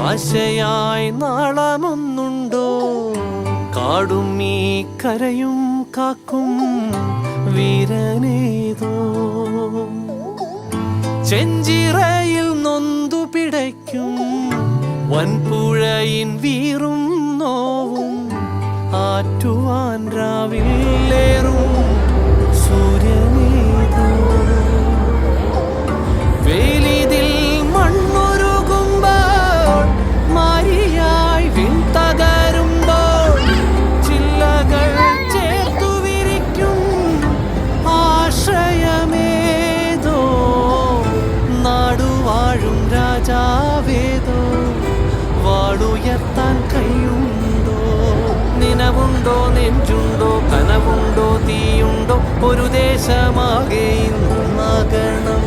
ആശയായി നാളമൊന്നുണ്ടോ? കാടും ഈ കരയും കാക്കും വീരനേതോ. ചെഞ്ചിറയിൽ നൊന്തു പിടയ്ക്കും വൻപുഴയിൻ വീറും നോവും ആറ്റുവാൻ രാവിലേറും സൂര്യനേതോ. വേലിതിൽ മണ്ണുരുകുമ്പോൾ മാരിയായി വിൺ തകരുമ്പോൾ ചില്ലകൾ ചേർത്തു വിരിക്കും ആശ്രയമേതോ. നാടുവാഴും രാജാവേതോ. വാളുയർത്താൻ കൈയുണ്ടോ? നിനവുണ്ടോ? നെഞ്ചുണ്ടോ? കനവുണ്ടോ? തീയുണ്ടോ? ഒരു ദേശമാകെ ഇന്നാകണം.